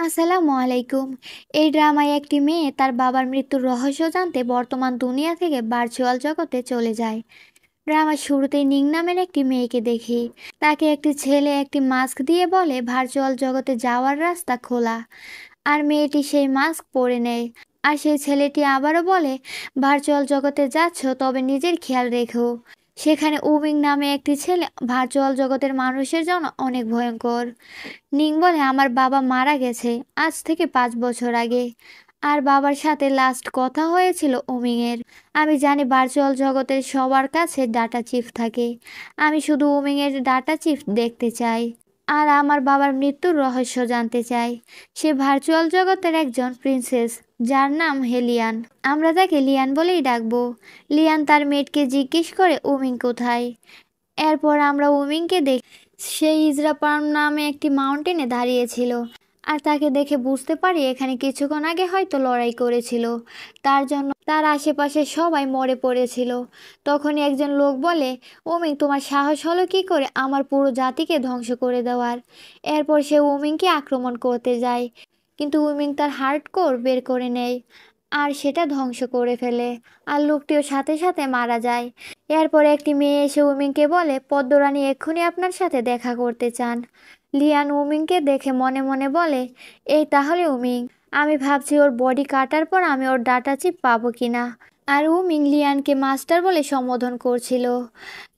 আসসালামু আলাইকুম। এই ড্রামায় একটি মেয়ে তার বাবার মৃত্যুর রহস্য জানতে বর্তমান দুনিয়া থেকে ভার্চুয়াল জগতে চলে যায়। ড্রামার শুরুতেই নিং নামের একটি মেয়েকে দেখি। তাকে একটি ছেলে একটি মাস্ক দিয়ে বলে ভার্চুয়াল জগতে যাওয়ার রাস্তা খোলা। আর মেয়েটি সেই মাস্ক পরে নেয়। আর সেই ছেলেটি আবারও বলে, ভার্চুয়াল জগতে যাচ্ছ তবে নিজের খেয়াল রেখো। সেখানে উমিং নামে একটি ছেলে ভার্চুয়াল জগতের মানুষের জন্য অনেক ভয়ঙ্কর। নিং বলে, আমার বাবা মারা গেছে আজ থেকে 5 বছর আগে। আর বাবার সাথে লাস্ট কথা হয়েছিল উমিংয়ের। আমি জানি ভার্চুয়াল জগতের সবার কাছে ডাটা চিপ থাকে। আমি শুধু উমিংয়ের ডাটা চিপ দেখতে চাই। আর আমার বাবার মৃত্যুর রহস্য জানতে চাই। সে ভার্চুয়াল জগতের একজন প্রিন্সেস, যার নাম হেলিয়ান। আমরা তাকে লিয়ান বলেই ডাকবো। লিয়ান তার মেয়েটকে জিজ্ঞেস করে উমিং কোথায়। এরপর আমরা উমিংকে দেখি। সে ইজরাপাম নামে একটি মাউন্টেনে দাঁড়িয়েছিল। আর তাকে দেখে বুঝতে পারি এখানে কিছুক্ষণ আগে হয়তো লড়াই করেছিল। তার জন্য তার আশেপাশে সবাই মরে পড়েছিল। তখনই একজন লোক বলে, উমিং তোমার সাহস হলো কি করে আমার পুরো জাতিকে ধ্বংস করে দেওয়ার। এরপর সে উমিংকে আক্রমণ করতে যায়, কিন্তু উমিং তার হার্ড কোর বের করে নেয় আর সেটা ধ্বংস করে ফেলে। আর লোকটিও সাথে সাথে মারা যায়। এরপর একটি মেয়ে এসে উমিংকে বলে, পদ্মরানী এক্ষুনি আপনার সাথে দেখা করতে চান। লিয়ান উমিংকে দেখে মনে মনে বলে, এই তাহলে উমিং। আমি ভাবছি ওর বডি কাটার পর আমি ওর ডাটা চিপ পাবো কিনা। আর উমিং লিয়ানকে মাস্টার বলে সম্বোধন করছিল।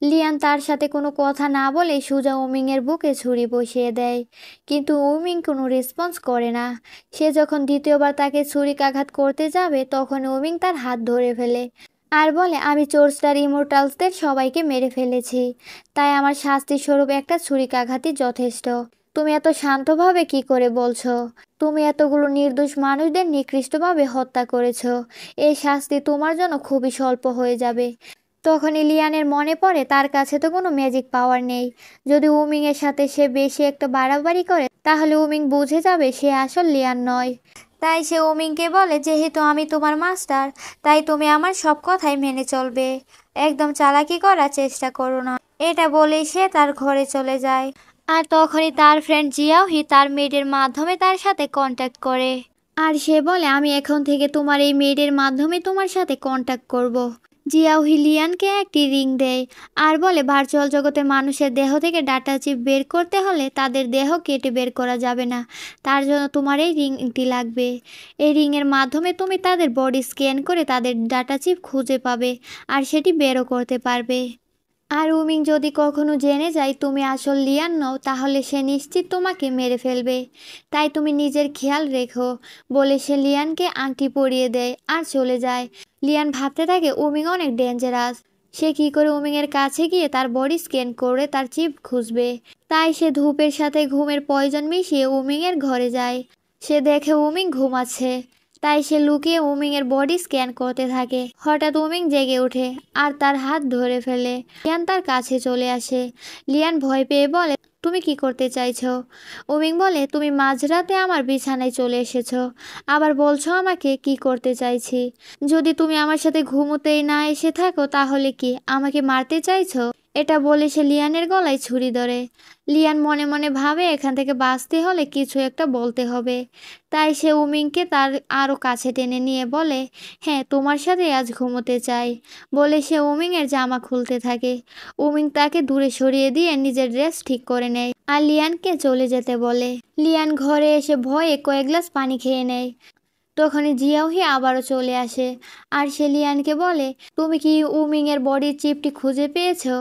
লিয়ান তার সাথে কোনো কথা না বলে সোজা উমিংয়ের বুকে ছুরি বসিয়ে দেয়, কিন্তু উমিং কোনো রেসপন্স করে না। সে যখন দ্বিতীয়বার তাকে ছুরিকাঘাত করতে যাবে তখন উমিং তার হাত ধরে ফেলে আর বলে, আমি চোরস্টার ইমোর্টালসদের সবাইকে মেরে ফেলেছি, তাই আমার শাস্তি স্বরূপ একটা ছুরিকাঘাতই যথেষ্ট। তুমি এত শান্তভাবে কি করে বলছো? তুমি এতগুলো নির্দোষ মানুষদের নিকৃষ্টভাবে হত্যা করেছো। এই শাস্তি তোমার জন্য খুবই স্বল্প হয়ে যাবে। তখন ইলিয়ানের মনে পড়ে তার কাছে তো কোনো ম্যাজিক পাওয়ার নেই। যদি উমিংয়ের সাথে সে বেশি একটা বাড়াবাড়ি করে তাহলে উমিং বুঝে যাবে সে আসল লিয়ান নয়। তাই সে উমিংকে বলে, যেহেতু আমি তোমার মাস্টার তাই তুমি আমার সব কথাই মেনে চলবে। একদম চালাকি করার চেষ্টা করো না। এটা বলেই সে তার ঘরে চলে যায়। আর তখনই তার ফ্রেন্ড জিয়াওহি তার মেয়েদের মাধ্যমে তার সাথে কন্ট্যাক্ট করে। আর সে বলে, আমি এখন থেকে তোমার এই মেয়েদের মাধ্যমে তোমার সাথে কন্ট্যাক্ট করব। জিয়াওহি লিয়ানকে একটি রিং দেয় আর বলে, ভার্চুয়াল জগতে মানুষের দেহ থেকে ডাটা চিপ বের করতে হলে তাদের দেহ কেটে বের করা যাবে না। তার জন্য তোমার এই রিংটি লাগবে। এই রিংয়ের মাধ্যমে তুমি তাদের বডি স্ক্যান করে তাদের ডাটা চিপ খুঁজে পাবে আর সেটি বেরও করতে পারবে। আর উমিং যদি কখনো জেনে যায় তুমি আসল লিয়ান নও তাহলে সে নিশ্চিত তোমাকে মেরে ফেলবে। তাই তুমি নিজের খেয়াল রেখো বলে সে লিয়ানকে আংটি পরিয়ে দেয় আর চলে যায়। লিয়ান ভাবতে থাকে উমিং অনেক ডেঞ্জারাস। সে কি করে উমিংয়ের কাছে গিয়ে তার বডি স্ক্যান করে তার চিপ খুঁজবে। তাই সে ধূপের সাথে ঘুমের পয়জন মিশিয়ে উমিংয়ের ঘরে যায়। সে দেখে উমিং ঘুমাচ্ছে, তাই সে লুকিয়ে উমিংয়ের বডি স্ক্যান করতে থাকে। হঠাৎ উমিং জেগে ওঠে আর তার হাত ধরে ফেলে। লিয়ান তার কাছে চলে আসে। লিয়ান ভয় পেয়ে বলে, তুমি কি করতে চাইছো? উমিং বলে, তুমি মাঝরাতে আমার বিছানায় চলে এসেছো, আবার বলছো আমাকে কি করতে চাইছি। যদি তুমি আমার সাথে ঘুমোতেই না এসে থাকো তাহলে কি আমাকে মারতে চাইছো? এটা বলে সে লিয়ানের গলায় ছুরি ধরে। লিয়ান মনে মনে ভাবে এখান থেকে বাঁচতে হলে কিছু একটা বলতে হবে। তাই সে উমিংকে তার আরও কাছে টেনে নিয়ে বলে, হ্যাঁ তোমার সাথে আজ ঘুমোতে চাই বলে সে উমিংয়ের জামা খুলতে থাকে। উমিং তাকে দূরে সরিয়ে দিয়ে নিজের ড্রেস ঠিক করে নেয় আর লিয়ানকে চলে যেতে বলে। লিয়ান ঘরে এসে ভয়ে কয়েক গ্লাস পানি খেয়ে নেয়। তখনই জিয়াওহি আবারও চলে আসে আর সে লিয়ানকে বলে, তুমি কি উমিংয়ের বডির চিপটি খুঁজে পেয়েছো?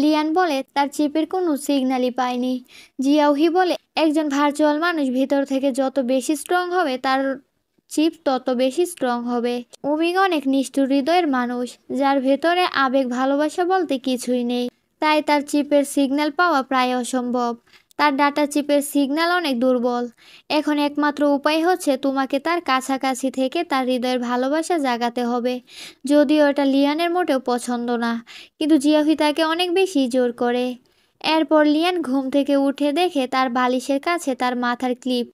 লিয়ান বলে, তার চিপের কোনো সিগন্যালই পায়নি। জিয়াওহি বলে, একজন ভার্চুয়াল মানুষ ভিতর থেকে যত বেশি স্ট্রং হবে তার চিপ তত বেশি স্ট্রং হবে। উমিং অনেক নিষ্ঠুর হৃদয়ের মানুষ, যার ভেতরে আবেগ ভালোবাসা বলতে কিছুই নেই। তাই তার চিপের সিগন্যাল পাওয়া প্রায় অসম্ভব। তার ডাটা চিপের সিগন্যাল অনেক দুর্বল। এখন একমাত্র উপায় হচ্ছে তোমাকে তার কাছাকাছি থেকে তার হৃদয়ের ভালোবাসা জাগাতে হবে। যদিও এটা লিয়ানের মোটেও পছন্দ না, কিন্তু জিয়াফি তাকে অনেক বেশি জোর করে। এরপর লিয়ান ঘুম থেকে উঠে দেখে তার বালিশের কাছে তার মাথার ক্লিপ,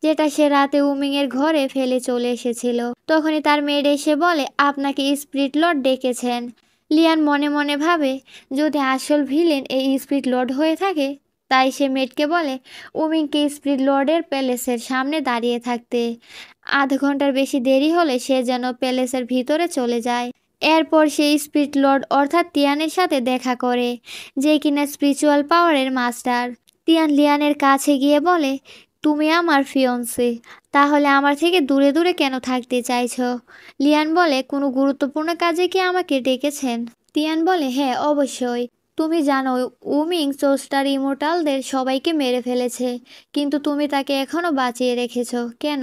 যেটা সে রাতে উমিংয়ের ঘরে ফেলে চলে এসেছিল। তখনই তার মেয়ের এসে বলে, আপনাকে স্পিরিট লর্ড ডেকেছেন। লিয়ান মনে মনে ভাবে, যদি আসল ভিলেন এই স্পিরিট লর্ড হয়ে থাকে তাই সে মেটকে বলে উমিংকে স্পিরিট লর্ডের প্যালেসের সামনে দাঁড়িয়ে থাকতে। আধ ঘন্টার বেশি দেরি হলে সে যেন প্যালেসের ভিতরে চলে যায়। এরপর সে স্পিরিট লর্ড অর্থাৎ তিয়ানের সাথে দেখা করে, যে কিনা স্পিরিচুয়াল পাওয়ারের মাস্টার। তিয়ান লিয়ানের কাছে গিয়ে বলে, তুমি আমার ফিয়ন্সে, তাহলে আমার থেকে দূরে দূরে কেন থাকতে চাইছো? লিয়ান বলে, কোনো গুরুত্বপূর্ণ কাজে কি আমাকে ডেকেছেন? তিয়ান বলে, হ্যাঁ অবশ্যই। তুমি জানো উমিং সোস্টার ইমোর্টালদের সবাইকে মেরে ফেলেছে, কিন্তু তুমি তাকে এখনও বাঁচিয়ে রেখেছ কেন?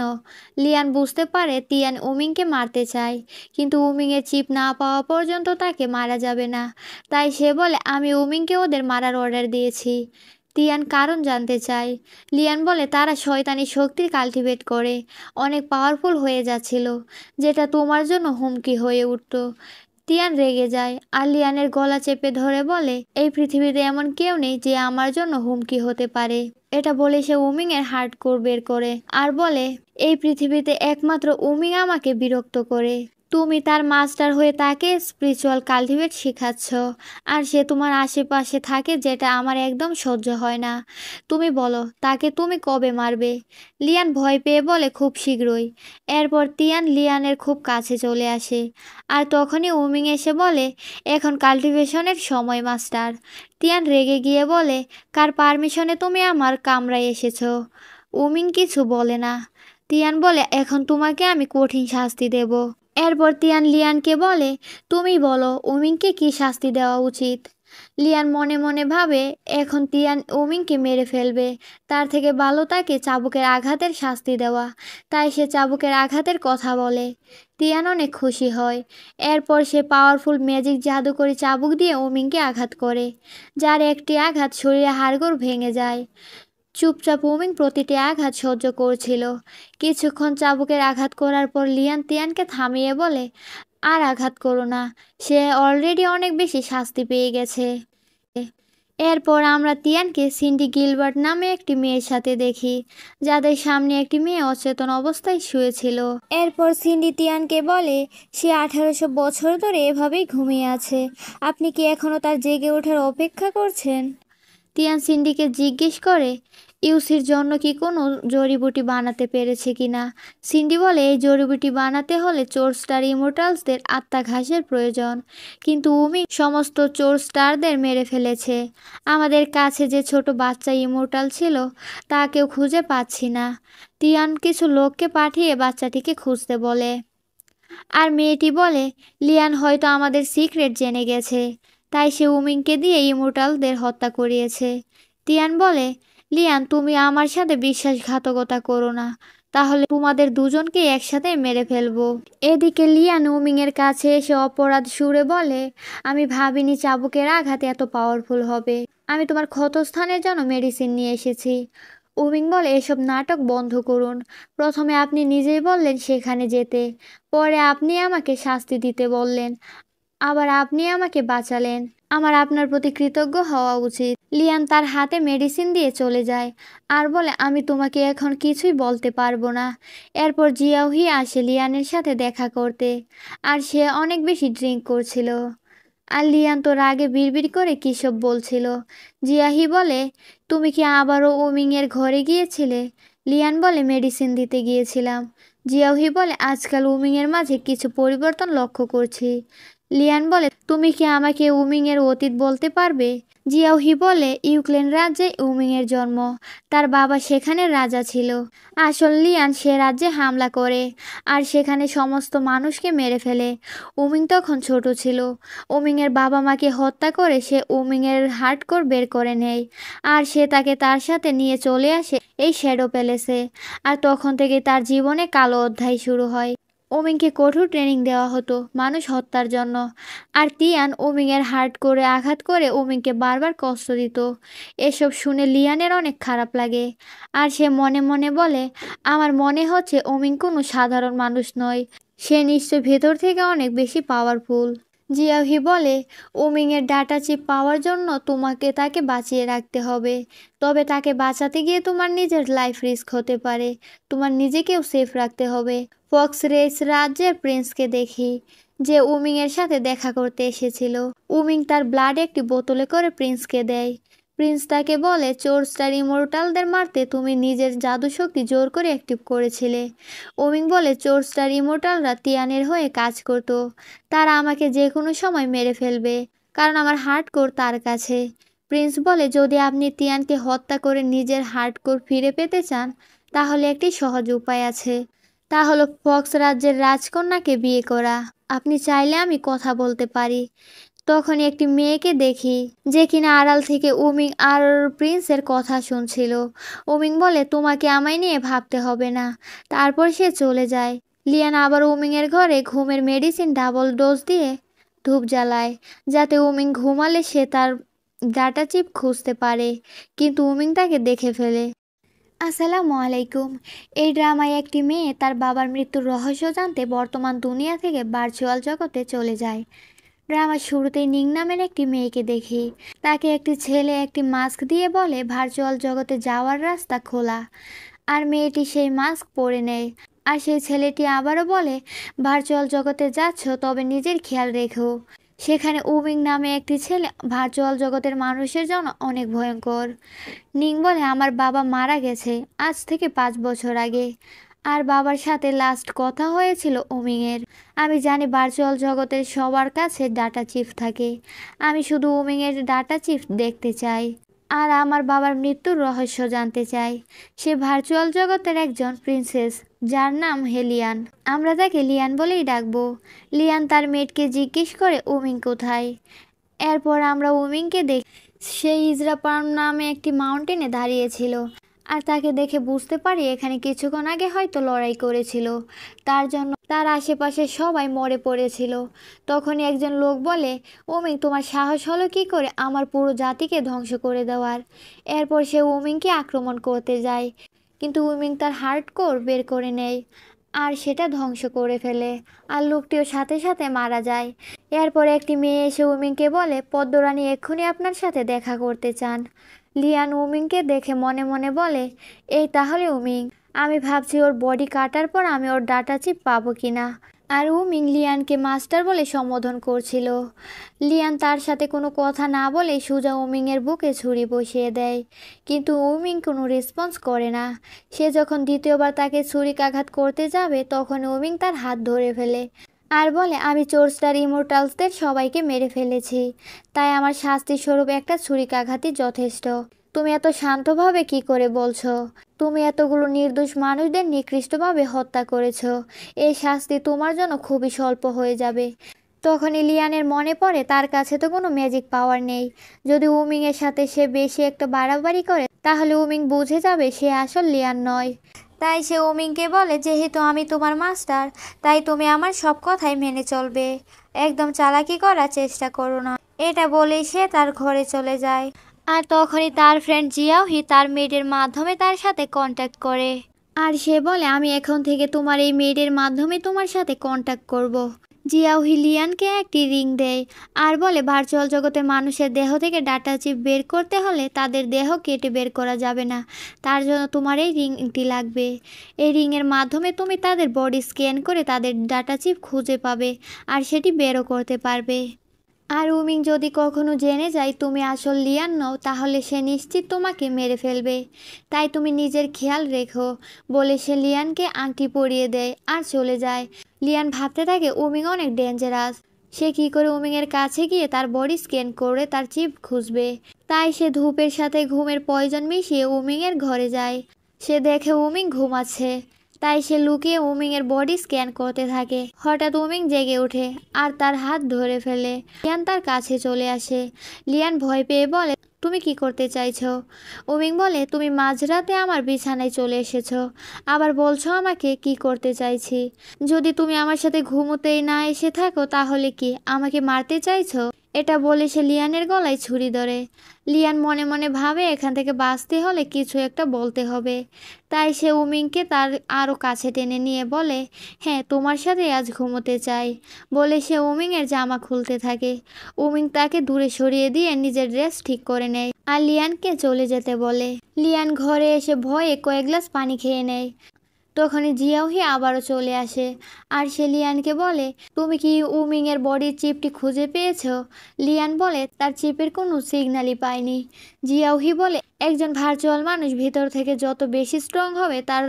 লিয়ান বুঝতে পারে তিয়ান উমিংকে মারতে চায়, কিন্তু উমিংয়ের চিপ না পাওয়া পর্যন্ত তাকে মারা যাবে না। তাই সে বলে, আমি উমিংকে ওদের মারার অর্ডার দিয়েছি। তিয়ান কারণ জানতে চায়। লিয়ান বলে, তারা শয়তানি শক্তি কাল্টিভেট করে অনেক পাওয়ারফুল হয়ে যাচ্ছিল, যেটা তোমার জন্য হুমকি হয়ে উঠত। তিয়ান রেগে যায় আর লিয়ানের গলা চেপে ধরে বলে, এই পৃথিবীতে এমন কেউ নেই যে আমার জন্য হুমকি হতে পারে। এটা বলে সে উমিংয়ের হার্ডকোর বের করে আর বলে, এই পৃথিবীতে একমাত্র উমিং আমাকে বিরক্ত করে। তুমি তার মাস্টার হয়ে তাকে স্পিরিচুয়াল কাল্টিভেট শেখাচ্ছ, আর সে তোমার আশেপাশে থাকে, যেটা আমার একদম সহ্য হয় না। তুমি বলো তাকে তুমি কবে মারবে? লিয়ান ভয় পেয়ে বলে, খুব শীঘ্রই। এরপর তিয়ান লিয়ানের খুব কাছে চলে আসে, আর তখনই উমিং এসে বলে, এখন কাল্টিভেশনের সময় মাস্টার। তিয়ান রেগে গিয়ে বলে, কার পারমিশনে তুমি আমার কামরায় এসেছ? উমিং কিছু বলে না। তিয়ান বলে, এখন তোমাকে আমি কঠিন শাস্তি দেব। এরপর তিয়ান লিয়ানকে বলে, তুমি বলো উমিংকে কি শাস্তি দেওয়া উচিত? লিয়ান মনে মনে ভাবে, এখন তিয়ান উমিংকে মেরে ফেলবে, তার থেকে ভালো তাকে চাবুকের আঘাতের শাস্তি দেওয়া। তাই সে চাবুকের আঘাতের কথা বলে। তিয়ান অনেক খুশি হয়। এরপর সে পাওয়ারফুল ম্যাজিক জাদুকরি চাবুক দিয়ে উমিংকে আঘাত করে, যার একটি আঘাত শরীরে হাড়গোড় ভেঙে যায়। চুপচাপ উমিং প্রতিটি আঘাত সহ্য করছিল। কিছুক্ষণ চাবুকের আঘাত করার পর লিয়ান তিয়ানকে থামিয়ে বলে, আর আঘাত করো না, সে অলরেডি অনেক বেশি শাস্তি পেয়ে গেছে। এরপর আমরা তিয়ানকে সিন্ডি গিলবার্ট নামে একটি মেয়ের সাথে দেখি, যাদের সামনে একটি মেয়ে অচেতন অবস্থায় শুয়েছিল। এরপর সিন্ডি তিয়ানকে বলে, সে 1800 বছর ধরে এভাবেই ঘুমিয়ে আছে, আপনি কি এখনও তার জেগে ওঠার অপেক্ষা করছেন? তিয়ান সিন্ডিকে জিজ্ঞেস করে, ইউসির জন্য কি কোনো জড়িবুটি বানাতে পেরেছে কিনা। সিন্ডি বলে, এই জড়িবুটি বানাতে হলে চোর স্টার ইমোর্টালসদের আত্মাঘাসের প্রয়োজন, কিন্তু উমি সমস্ত চোর স্টারদের মেরে ফেলেছে। আমাদের কাছে যে ছোট বাচ্চা ইমোর্টাল ছিল তাকেও খুঁজে পাচ্ছি না। তিয়ান কিছু লোককে পাঠিয়ে বাচ্চাটিকে খুঁজতে বলে, আর মেয়েটি বলে, লিয়ান হয়তো আমাদের সিক্রেট জেনে গেছে, তাই সে উমিংকে দিয়ে ইমোর্টালদের হত্যা করিয়েছে। তিয়ান বলে, লিয়ান তুমি আমার সাথে বিশ্বাসঘাতকতা করো না, তাহলে তোমাদের দুজনকে একসাথে মেরে ফেলবো। এদিকে লিয়ান উমিংয়ের কাছে এসে অপরাধ সুরে বলে, আমি ভাবিনি চাবুকের আঘাত এত পাওয়ারফুল হবে। আমি তোমার ক্ষতস্থানের জন্য মেডিসিন নিয়ে এসেছি। উমিং বলে, এসব নাটক বন্ধ করুন। প্রথমে আপনি নিজেই বললেন সেখানে যেতে, পরে আপনি আমাকে শাস্তি দিতে বললেন, আবার আপনি আমাকে বাঁচালেন। আমার আপনার প্রতি কৃতজ্ঞ হওয়া উচিত। লিয়ান তার হাতে মেডিসিন দিয়ে চলে যায় আর বলে, আমি তোমাকে এখন কিছুই বলতে পারবো না। এরপর জিয়াউহি আসে লিয়ানের সাথে দেখা করতে, আর সে অনেক বেশি ড্রিঙ্ক করছিল। আর লিয়ান তো রাগে বিড়বিড় করে কী সব বলছিল। জিয়াহি বলে, তুমি কি আবারও উমিংয়ের ঘরে গিয়েছিলে? লিয়ান বলে, মেডিসিন দিতে গিয়েছিলাম। জিয়াউহি বলে, আজকাল উমিংয়ের মাঝে কিছু পরিবর্তন লক্ষ্য করছি। লিয়ান বলে, তুমি কি আমাকে উমিংয়ের অতীত বলতে পারবে? জিয়াউহি বলে, ইউক্লেন রাজ্যে উমিংয়ের জন্ম, তার বাবা সেখানে রাজা ছিল। আসল লিয়ান সে রাজ্যে হামলা করে আর সেখানে সমস্ত মানুষকে মেরে ফেলে। উমিং তখন ছোট ছিল। উমিংয়ের বাবা মাকে হত্যা করে সে উমিংয়ের হার্ডকোর বের করে নেয়, আর সে তাকে তার সাথে নিয়ে চলে আসে এই শ্যাডো প্যালেসে। আর তখন থেকে তার জীবনে কালো অধ্যায় শুরু হয়। উমিংকে কঠোর ট্রেনিং দেওয়া হতো মানুষ হত্যার জন্য, আর তিয়ান উমিংয়ের হার্ট করে আঘাত করে উমিংকে বারবার কষ্ট দিত। এসব শুনে লিয়ানের অনেক খারাপ লাগে, আর সে মনে মনে বলে, আমার মনে হচ্ছে উমিং কোনো সাধারণ মানুষ নয়, সে নিশ্চয় ভেতর থেকে অনেক বেশি পাওয়ারফুল। জিয়াহি বলে, উমিংয়ের ডাটা চিপ পাওয়ার জন্য তোমাকে তাকে বাঁচিয়ে রাখতে হবে, তবে তাকে বাঁচাতে গিয়ে তোমার নিজের লাইফ রিস্ক হতে পারে, তোমার নিজেকেও সেফ রাখতে হবে। ফক্স রেস রাজ্যের প্রিন্সকে দেখি, যে উমিংয়ের সাথে দেখা করতে এসেছিল। উমিং তার ব্লাড একটি বোতলে করে প্রিন্সকে দেয়। প্রিন্স তাকে বলে, চোর স্টার ইমোর্টালদের মারতে তুমি নিজের জাদুশক্তি জোর করে অ্যাক্টিভ করেছিলে। ওমিং বলে, চোর স্টার ইমোর্টালরা তিয়ানের হয়ে কাজ করতো। তারা আমাকে যে কোনো সময় মেরে ফেলবে, কারণ আমার হার্ডকোর তার কাছে। প্রিন্স বলে, যদি আপনি তিয়ানকে হত্যা করে নিজের হার্ডকোর ফিরে পেতে চান, তাহলে একটি সহজ উপায় আছে। তা হলো ফক্স রাজ্যের রাজকন্যাকে বিয়ে করা। আপনি চাইলে আমি কথা বলতে পারি। তখনই একটি মেয়েকে দেখি, যে কিনা আড়াল থেকে উমিং আর প্রিন্সের কথা শুনছিল। উমিং বলে, তোমাকে আমায় নিয়ে ভাবতে হবে না। তারপর সে চলে যায়। লিয়ান আবার উমিংয়ের ঘরে ঘুমের মেডিসিন ডাবল ডোজ দিয়ে ধূপ জ্বালায়, যাতে উমিং ঘুমালে সে তার ডাটা চিপ খুঁজতে পারে, কিন্তু উমিং তাকে দেখে ফেলে। আসসালামু আলাইকুম। এই ড্রামায় একটি মেয়ে তার বাবার মৃত্যুর রহস্য জানতে বর্তমান দুনিয়া থেকে ভার্চুয়াল জগতে চলে যায়। ড্রামার শুরুতেই নিং নামের একটি মেয়েকে দেখি। তাকে একটি ছেলে একটি মাস্ক দিয়ে বলে ভার্চুয়াল জগতে যাওয়ার রাস্তা খোলা, আর মেয়েটি সেই মাস্ক পরে নেয়। আর সেই ছেলেটি আবারও বলে, ভার্চুয়াল জগতে যাচ্ছ, তবে নিজের খেয়াল রেখো। সেখানে উমিং নামে একটি ছেলে ভার্চুয়াল জগতের মানুষের জন্য অনেক ভয়ঙ্কর। নিং বলে, আমার বাবা মারা গেছে আজ থেকে 5 বছর আগে, আর বাবার সাথে লাস্ট কথা হয়েছিল উমিংয়ের। আমি জানি ভার্চুয়াল জগতের সবার কাছে ডাটা চিপ থাকে। আমি শুধু উমিংয়ের ডাটা চিপ দেখতে চাই, আর আমার বাবার মৃত্যুর রহস্য জানতে চাই। সে ভার্চুয়াল জগতের একজন প্রিন্সেস, যার নাম হেলিয়ান। আমরা তাকে লিয়ান বলেই ডাকবো। লিয়ান তার মেয়েকে জিজ্ঞেস করে উমিং কোথায়। এরপর আমরা উমিংকে দেখি, সে ইজরাপাম নামে একটি মাউন্টেনে দাঁড়িয়েছিল, আর তাকে দেখে বুঝতে পারি এখানে কিছুক্ষণ আগে হয়তো লড়াই করেছিল। তার জন্য তার আশেপাশে সবাই মরে পড়েছিল। তখনই একজন লোক বলে, উমিং, তোমার সাহস হলো কি করে আমার পুরো জাতিকে ধ্বংস করে দেওয়ার। এরপর সে উমিংকে আক্রমণ করতে যায়, কিন্তু উমিং তার হার্ডকোর বের করে নেয় আর সেটা ধ্বংস করে ফেলে, আর লোকটিও সাথে সাথে মারা যায়। এরপর একটি মেয়ে এসে উমিংকে বলে, পদ্মরানী এক্ষুনি আপনার সাথে দেখা করতে চান। লিয়ান উমিংকে দেখে মনে মনে বলে, এই তাহলে উমিং। আমি ভাবছি ওর বডি কাটার পর আমি ওর ডাটা চিপ পাবো কিনা। আর উমিং লিয়ানকে মাস্টার বলে সম্বোধন করছিল। লিয়ান তার সাথে কোনো কথা না বলে সোজা উমিংয়ের বুকে ছুরি বসিয়ে দেয়, কিন্তু উমিং কোনো রেসপন্স করে না। সে যখন দ্বিতীয়বার তাকে ছুরিকাঘাত করতে যাবে, তখন উমিং তার হাত ধরে ফেলে আর বলে, আমি চোর স্টার ইমোর্টালসদের সবাইকে মেরে ফেলেছি, তাই আমার শাস্তি স্বরূপ একটা ছুরিকাঘাতই যথেষ্ট। তুমি এত শান্তভাবে কি করে বলছো? তুমি এতগুলো নির্দোষ মানুষদের নিকৃষ্টভাবে হত্যা করেছো। এই শাস্তি তোমার জন্য খুবই স্বল্প হয়ে যাবে। তখন লিয়ানের মনে পড়ে তার কাছে তো কোনো ম্যাজিক পাওয়ার নেই। যদি উমিংয়ের সাথে সে বেশি একটা বাড়াবাড়ি করে, তাহলে উমিং বুঝে যাবে সে আসল লিয়ান নয়। তাই সে উমিংকে বলে, যেহেতু আমি তোমার মাস্টার, তাই তুমি আমার সব কথাই মেনে চলবে। একদম চালাকি করার চেষ্টা করো না। এটা বলেই সে তার ঘরে চলে যায়। আর তখনই তার ফ্রেন্ড জিয়াওহি তার মেয়েদের মাধ্যমে তার সাথে কন্ট্যাক্ট করে। আর সে বলে, আমি এখন থেকে তোমার এই মেয়েদের মাধ্যমে তোমার সাথে কন্ট্যাক্ট করব। জিয়াওহি লিয়ানকে একটি রিং দেয় আর বলে, ভার্চুয়াল জগতের মানুষের দেহ থেকে ডাটা চিপ বের করতে হলে তাদের দেহ কেটে বের করা যাবে না। তার জন্য তোমার এই রিংটি লাগবে। এই রিংয়ের মাধ্যমে তুমি তাদের বডি স্ক্যান করে তাদের ডাটা চিপ খুঁজে পাবে, আর সেটি বেরও করতে পারবে। আর উমিং যদি কখনো জেনে যায় তুমি আসল লিয়ান নও, তাহলে সে নিশ্চিত তোমাকে মেরে ফেলবে। তাই তুমি নিজের খেয়াল রেখো, বলে সে লিয়ানকে আংটি পরিয়ে দেয় আর চলে যায়। লিয়ান ভাবতে থাকে উমিং অনেক ডেঞ্জারাস। সে কি করে উমিংয়ের কাছে গিয়ে তার বডি স্ক্যান করে তার চিপ খুঁজবে। তাই সে ধূপের সাথে ঘুমের পয়জন মিশিয়ে উমিংয়ের ঘরে যায়। সে দেখে উমিং ঘুমাচ্ছে, তাই সে লুকিয়ে উমিংয়ের বডি স্ক্যান করতে থাকে। হঠাৎ উমিং জেগে ওঠে আর তার হাত ধরে ফেলে। লিয়ান তার কাছে চলে আসে। লিয়ান ভয় পেয়ে বলে, তুমি কি করতে চাইছো? উমিং বলে, তুমি মাঝরাতে আমার বিছানায় চলে এসেছো, আবার বলছো আমাকে কি করতে চাইছি। যদি তুমি আমার সাথে ঘুমোতেই না এসে থাকো, তাহলে কি আমাকে মারতে চাইছো? এটা বলে সে লিয়ানের গলায় ছুরি ধরে। লিয়ান মনে মনে ভাবে এখান থেকে বাঁচতে হলে কিছু একটা বলতে হবে। তাই সে উমিংকে তার আরও কাছে টেনে নিয়ে বলে, হ্যাঁ, তোমার সাথে আজ ঘুমোতে চাই, বলে সে উমিংয়ের জামা খুলতে থাকে। উমিং তাকে দূরে সরিয়ে দিয়ে নিজের ড্রেস ঠিক করে নেয় আর লিয়ানকে চলে যেতে বলে। লিয়ান ঘরে এসে ভয়ে কয়েক গ্লাস পানি খেয়ে নেয়। তখনই জিয়াউহি আবারও চলে আসে আর সে লিয়ানকে বলে, তুমি কি উমিংয়ের বডির চিপটি খুঁজে পেয়েছো? লিয়ান বলে তার চিপের কোনো সিগন্যালই পায়নি। জিয়াউহি বলে, একজন ভার্চুয়াল মানুষ ভিতর থেকে যত বেশি স্ট্রং হবে তার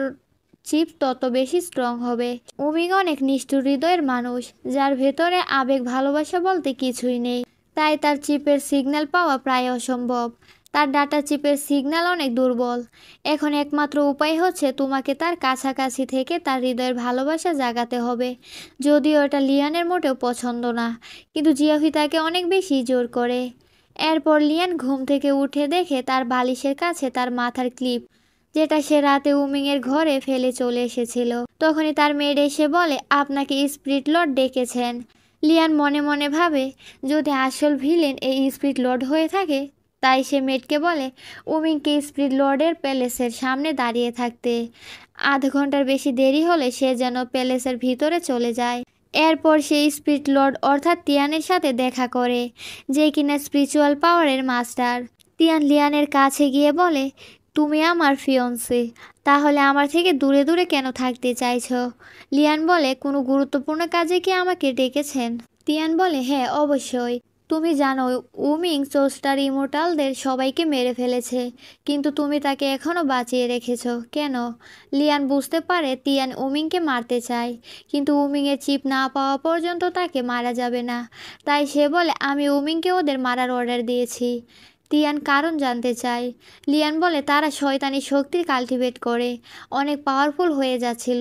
চিপ তত বেশি স্ট্রং হবে। উমিং অনেক নিষ্ঠুর হৃদয়ের মানুষ, যার ভেতরে আবেগ ভালোবাসা বলতে কিছুই নেই, তাই তার চিপের সিগন্যাল পাওয়া প্রায় অসম্ভব। তার ডাটা চিপের সিগন্যাল অনেক দুর্বল। এখন একমাত্র উপায় হচ্ছে তোমাকে তার কাছাকাছি থেকে তার হৃদয়ের ভালোবাসা জাগাতে হবে। যদিও এটা লিয়ানের মোটেও পছন্দ না, কিন্তু জিয়াউহি তাকে অনেক বেশি জোর করে। এরপর লিয়ান ঘুম থেকে উঠে দেখে তার বালিশের কাছে তার মাথার ক্লিপ, যেটা সে রাতে উমিংয়ের ঘরে ফেলে চলে এসেছিল। তখনই তার মেয়ের এসে বলে, আপনাকে স্পিরিট লর্ড ডেকেছেন। লিয়ান মনে মনে ভাবে, যদি আসল ভিলেন এই স্পিরিট লর্ড হয়ে থাকে, তাই সে মেয়েটকে বলে উমিংকে স্পিরিট লর্ডের প্যালেসের সামনে দাঁড়িয়ে থাকতে। আধ ঘন্টার বেশি দেরি হলে সে যেন প্যালেসের ভিতরে চলে যায়। এরপর সে স্পিরিট লর্ড অর্থাৎ তিয়ানের সাথে দেখা করে, যে কিনা স্পিরিচুয়াল পাওয়ারের মাস্টার। তিয়ান লিয়ানের কাছে গিয়ে বলে, তুমি আমার ফিয়ন্সে, তাহলে আমার থেকে দূরে দূরে কেন থাকতে চাইছো? লিয়ান বলে, কোনো গুরুত্বপূর্ণ কাজে কি আমাকে ডেকেছেন? তিয়ান বলে, হ্যাঁ অবশ্যই। তুমি জানো উমিং চোস্টার ইমোর্টালদের সবাইকে মেরে ফেলেছে, কিন্তু তুমি তাকে এখনও বাঁচিয়ে রেখেছো কেন? লিয়ান বুঝতে পারে তিয়ান উমিংকে মারতে চায়, কিন্তু উমিংয়ের চিপ না পাওয়া পর্যন্ত তাকে মারা যাবে না। তাই সে বলে, আমি উমিংকে ওদের মারার অর্ডার দিয়েছি। তিয়ান কারণ জানতে চায়। লিয়ান বলে, তারা শয়তানি শক্তির কাল্টিভেট করে অনেক পাওয়ারফুল হয়ে যাচ্ছিল,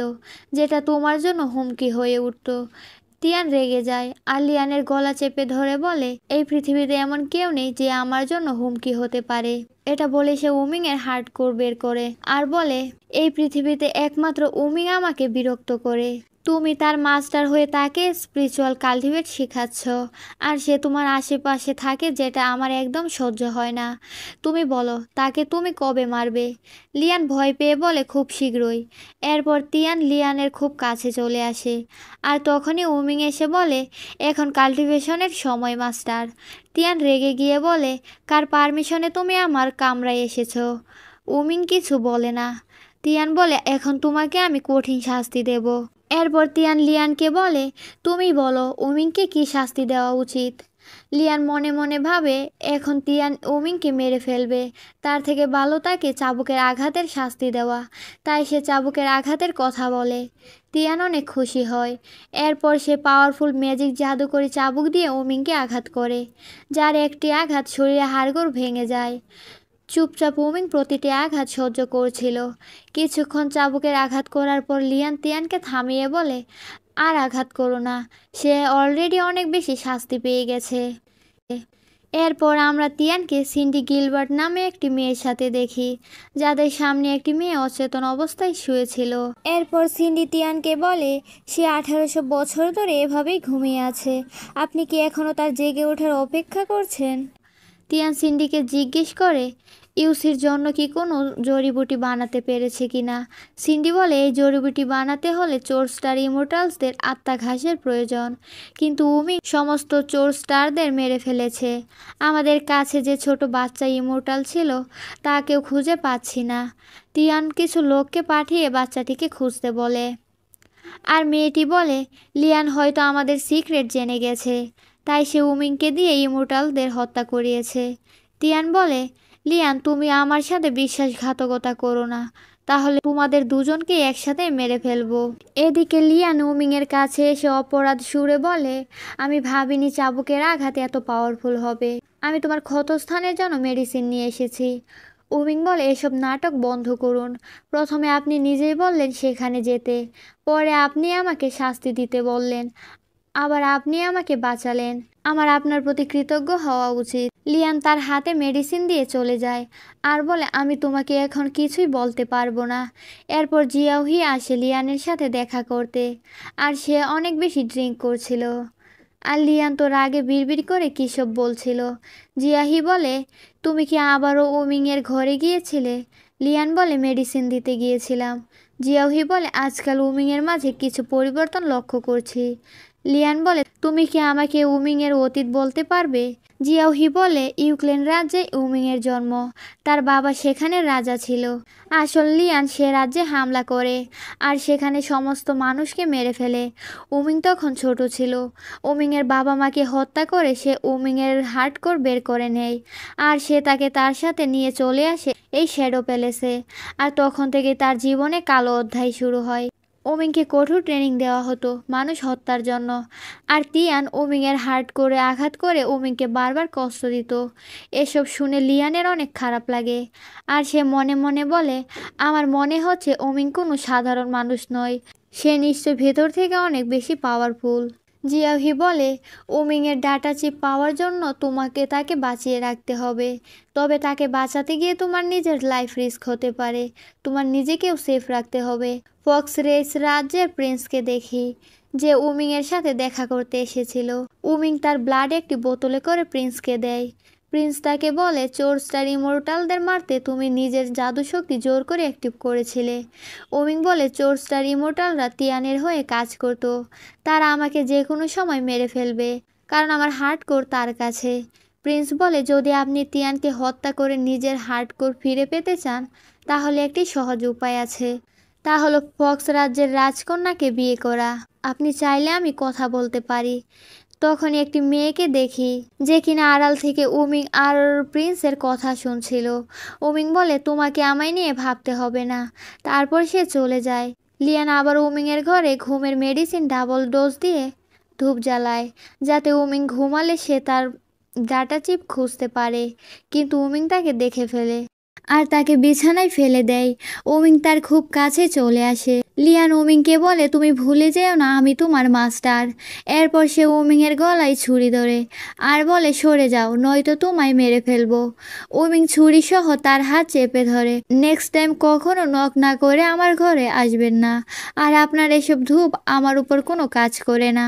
যেটা তোমার জন্য হুমকি হয়ে উঠত। তিয়ান রেগে যায় আর লিয়ানের গলা চেপে ধরে বলে, এই পৃথিবীতে এমন কেউ নেই যে আমার জন্য হুমকি হতে পারে। এটা বলে সে উমিংয়ের হার্ট কোর বের করে আর বলে, এই পৃথিবীতে একমাত্র উমিং আমাকে বিরক্ত করে। তুমি তার মাস্টার হয়ে তাকে স্পিরিচুয়াল কাল্টিভেট শেখাচ্ছ, আর সে তোমার আশেপাশে থাকে, যেটা আমার একদম সহ্য হয় না। তুমি বলো তাকে তুমি কবে মারবে? লিয়ান ভয় পেয়ে বলে, খুব শীঘ্রই। এরপর তিয়ান লিয়ানের খুব কাছে চলে আসে আর তখনই উমিং এসে বলে, এখন কাল্টিভেশনের সময় মাস্টার। তিয়ান রেগে গিয়ে বলে, কার পারমিশনে তুমি আমার কামরায় এসেছো? উমিং কিছু বলে না। তিয়ান বলে, এখন তোমাকে আমি কঠিন শাস্তি দেব। এরপর তিয়ান লিয়ানকে বলে, তুমি বলো উমিংকে কি শাস্তি দেওয়া উচিত? লিয়ান মনে মনে ভাবে, এখন তিয়ান উমিংকে মেরে ফেলবে, তার থেকে ভালো তাকে চাবুকের আঘাতের শাস্তি দেওয়া। তাই সে চাবুকের আঘাতের কথা বলে। তিয়ান অনেক খুশি হয়। এরপর সে পাওয়ারফুল ম্যাজিক জাদুকরি চাবুক দিয়ে উমিংকে আঘাত করে, যার একটি আঘাত শরীরে হাড়গোড় ভেঙে যায়। চুপচাপ উমিং প্রতিটি আঘাত সহ্য করছিল। কিছুক্ষণ চাবুকের আঘাত করার পর লিয়ান তিয়ানকে থামিয়ে বলে, আর আঘাত করো না, সে অলরেডি অনেক বেশি শাস্তি পেয়ে গেছে। এরপর আমরা তিয়ানকে সিন্ডি গিলবার্ট নামে একটি মেয়ের সাথে দেখি, যাদের সামনে একটি মেয়ে অচেতন অবস্থায় শুয়েছিল। এরপর সিন্ডি তিয়ানকে বলে, সে 1800 বছর ধরে এভাবেই ঘুমিয়ে আছে, আপনি কি এখনও তার জেগে ওঠার অপেক্ষা করছেন? তিয়ান সিন্ডিকে জিজ্ঞেস করে, ইউসির জন্য কি কোনো জড়িবুটি বানাতে পেরেছে কিনা। সিন্ডি বলে, এই জড়িবুটি বানাতে হলে চোর স্টার ইমোর্টালসদের আত্মা ঘাসের প্রয়োজন, কিন্তু উমি সমস্ত চোর স্টারদের মেরে ফেলেছে। আমাদের কাছে যে ছোট বাচ্চা ইমোর্টাল ছিল তাকেও খুঁজে পাচ্ছি না। তিয়ান কিছু লোককে পাঠিয়ে বাচ্চাটিকে খুঁজতে বলে। আর মেয়েটি বলে, লিয়ান হয়তো আমাদের সিক্রেট জেনে গেছে, তাই সে উমিংকে দিয়ে ইমোর্টালদের হত্যা করিয়েছে। তিয়ান বলে, লিয়ান তুমি আমার সাথে বিশ্বাসঘাতকতা করো না, তাহলে তোমাদের দুজনকে একসাথে মেরে ফেলবো। এদিকে লিয়ান উমিংয়ের কাছে এসে অপরাধ সুরে বলে, আমি ভাবিনি চাবুকের আঘাত এত পাওয়ারফুল হবে। আমি তোমার ক্ষতস্থানের জন্য মেডিসিন নিয়ে এসেছি। উমিং বলে, এসব নাটক বন্ধ করুন। প্রথমে আপনি নিজেই বললেন সেখানে যেতে, পরে আপনি আমাকে শাস্তি দিতে বললেন, আবার আপনি আমাকে বাঁচালেন। আমার আপনার প্রতি কৃতজ্ঞ হওয়া উচিত। লিয়ান তার হাতে মেডিসিন দিয়ে চলে যায় আর বলে, আমি তোমাকে এখন কিছুই বলতে পারবো না। এরপর জিয়াউহি আসে লিয়ানের সাথে দেখা করতে, আর সে অনেক বেশি ড্রিঙ্ক করছিল। আর লিয়ান তো রাগে বিড়বিড় করে কী সব বলছিল। জিয়াহি বলে, তুমি কি আবারও উমিংয়ের ঘরে গিয়েছিলে? লিয়ান বলে, মেডিসিন দিতে গিয়েছিলাম। জিয়াউহি বলে, আজকাল উমিংয়ের মাঝে কিছু পরিবর্তন লক্ষ্য করছি। লিয়ান বলে, তুমি কি আমাকে উমিং এর অতীত বলতে পারবে? জিয়াওহি বলে, ইউক্লেন রাজ্যে উমিং এর জন্ম। তার বাবা সেখানে রাজা ছিল। আসল লিয়ান সে রাজ্যে হামলা করে আর সেখানে সমস্ত মানুষকে মেরে ফেলে। উমিং তখন ছোট ছিল। উমিং এর বাবা মাকে হত্যা করে সে উমিং এর হার্ডকোর বের করে নেয় আর সে তাকে তার সাথে নিয়ে চলে আসে এই শ্যাডো প্যালেসে। আর তখন থেকে তার জীবনে কালো অধ্যায় শুরু হয়। ওমিংকে কঠোর ট্রেনিং দেওয়া হতো মানুষ হত্যার জন্য। আর তিয়ান ওমিংয়ের হার্ট করে আঘাত করে ওমিংকে বারবার কষ্ট দিত। এসব শুনে লিয়ানের অনেক খারাপ লাগে আর সে মনে মনে বলে, আমার মনে হচ্ছে ওমিং কোনো সাধারণ মানুষ নয়, সে নিশ্চয় ভেতর থেকে অনেক বেশি পাওয়ারফুল। জিয়াহি বলে, ওমিংয়ের ডাটা চিপ পাওয়ার জন্য তোমাকে তাকে বাঁচিয়ে রাখতে হবে। তবে তাকে বাঁচাতে গিয়ে তোমার নিজের লাইফ রিস্ক হতে পারে, তোমার নিজেকেও সেফ রাখতে হবে। ফক্স রেস রাজ্যের প্রিন্সকে দেখি, যে উমিংয়ের সাথে দেখা করতে এসেছিল। উমিং তার ব্লাড একটি বোতলে করে প্রিন্সকে দেয়। প্রিন্স তাকে বলে, চোর স্টার ইমোর্টালদের মারতে তুমি নিজের জাদুশক্তি জোর করে অ্যাক্টিভ করেছিলে। ওমিং বলে, চোর স্টার ইমোর্টালরা তিয়ানের হয়ে কাজ করত। তারা আমাকে যে কোনো সময় মেরে ফেলবে, কারণ আমার হার্ডকোর তার কাছে। প্রিন্স বলে, যদি আপনি তিয়ানকে হত্যা করে নিজের হার্ডকোর ফিরে পেতে চান তাহলে একটি সহজ উপায় আছে, তা হলো ফক্স রাজ্যের রাজকন্যাকে বিয়ে করা। আপনি চাইলে আমি কথা বলতে পারি। তখন একটি মেয়েকে দেখি যে কিনা আড়াল থেকে উমিং আর প্রিন্সের কথা শুনছিল। উমিং বলে, তোমাকে আমায় নিয়ে ভাবতে হবে না। তারপর সে চলে যায়। লিয়ান আবার উমিংয়ের ঘরে ঘুমের মেডিসিন ডাবল ডোজ দিয়ে ধূপ জ্বালায়, যাতে উমিং ঘুমালে সে তার ডাটা চিপ খুঁজতে পারে। কিন্তু উমিং তাকে দেখে ফেলে আর তাকে বিছানায় ফেলে দেয়। ওমিং তার খুব কাছে চলে আসে। লিয়ান ওমিংকে বলে, তুমি ভুলে যেও না আমি তোমার মাস্টার। এরপর সে ওমিংয়ের গলায় ছুরি ধরে আর বলে, সরে যাও নয়তো তোমায় মেরে ফেলবো। ওমিং ছুরি সহ তার হাত চেপে ধরে। নেক্সট টাইম কখনো নক না করে আমার ঘরে আসবেন না, আর আপনার এসব ধূপ আমার উপর কোনো কাজ করে না।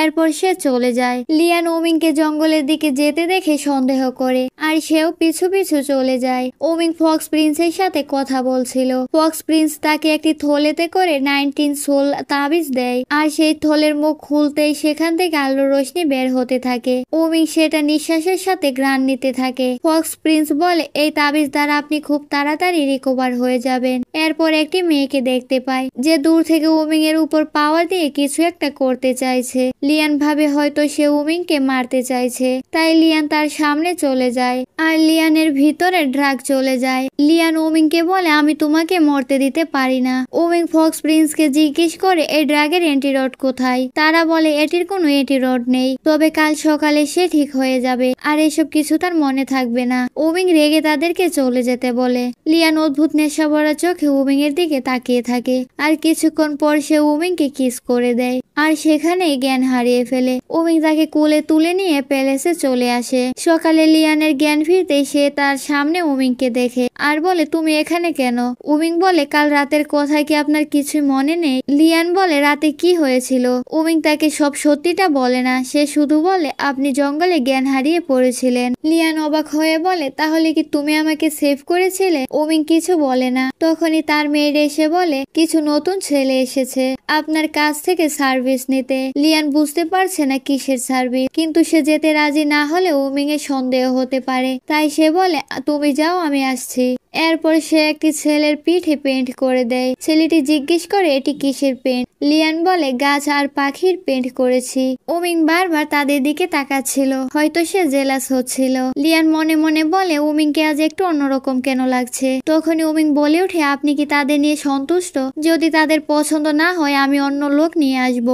এরপর সে চলে যায়। লিয়ান ওমিংকে জঙ্গলের দিকে যেতে দেখে সন্দেহ করে আর সেও পিছু পিছু চলে যায়। ওমিং ফক্স প্রিন্সের সাথে কথা বলছিল। ফক্স প্রিন্স তাকে একটি থলেতে করে 19 সোল তাবিজ দেয় আর সেই থলের মুখ খুলতেই সেখান থেকে আলোর রোশনি বের হতে থাকে। ওমিং সেটা নিঃশ্বাসের সাথে ঘ্রাণ নিতে থাকে। ফক্স প্রিন্স বলে, এই তাবিজ দ্বারা আপনি খুব তাড়াতাড়ি রিকভার হয়ে যাবেন। এরপর একটি মেয়েকে দেখতে পায় যে দূর থেকে ওমিং এর উপর পাওয়ার দিয়ে কিছু একটা করতে চাইছে। লিয়ান ভাবে হয়তো সে ওমিংকে মারতে চাইছে, তাই লিয়ান তার সামনে চলে যায় আর লিয়ানের ভিতরে ড্রাগ চলে যায়। লিয়ান ওমিংকে বলে, আমি তোমাকে মরতে দিতে পারি না। ওমিং ফক্স প্রিন্সকে জিজ্ঞেস করে, এই ড্রাগের অ্যান্টিডট কোথায়? তারা বলে, এটির কোনো অ্যান্টিডট নেই, তবে কাল সকালে সে ঠিক হয়ে যাবে আর এসব কিছু তার মনে থাকবে না। ওমিং রেগে তাদেরকে চলে যেতে বলে। লিয়ান অদ্ভুত নেশা ভরা চোখে ওমিং এর দিকে তাকিয়ে থাকে আর কিছুক্ষণ পর সে ওমিংকে কিস করে দেয় আর সেখানেই জ্ঞান হারিয়ে ফেলে। ওমিং তাকে কোলে তুলে নিয়ে প্যালেসে চলে আসে। সকালে লিয়ানের জ্ঞান ফিরতেই সে তার সামনে ওমিংকে দেখে আর বলে, তুমি এখানে কেন? ওমিং বলে, কাল রাতের কথা কি আপনার কিছুই মনে নেই? লিয়ান বলে, রাতে কি হয়েছিল? ওমিং তাকে সব সত্যিটা বলে না, সে শুধু বলে, আপনি জঙ্গলে জ্ঞান হারিয়ে পড়েছিলেন। লিয়ান অবাক হয়ে বলে, তাহলে কি তুমি আমাকে সেভ করেছিলে? ওমিং কিছু বলে না। তখনই তার মেয়ের এসে বলে, কিছু নতুন ছেলে এসেছে আপনার কাছ থেকে সার্ভিস নিতে। লিয়ান বুঝতে পারছে না কিসের সার্ভিস, কিন্তু সে যেতে রাজি না হলে ওমিং এর সন্দেহ হতে পারে, তাই সে বলে, তুমি যাও আমি আসছি। এরপর সে একটি ছেলের পিঠে পেন্ট করে দেয়। ছেলেটি জিজ্ঞেস করে, এটি কিসের পেন্ট? লিয়ান বলে, গাছ আর পাখির পেন্ট করেছি। ওমিং বারবার তাদের দিকে তাকাচ্ছিল, হয়তো সে জেলাস হচ্ছিল। লিয়ান মনে মনে বলে, ওমিংকে আজ একটু অন্যরকম কেন লাগছে। তখনই ওমিং বলে ওঠে, আপনি কি তাদের নিয়ে সন্তুষ্ট? যদি তাদের পছন্দ না হয় আমি অন্য লোক নিয়ে আসব।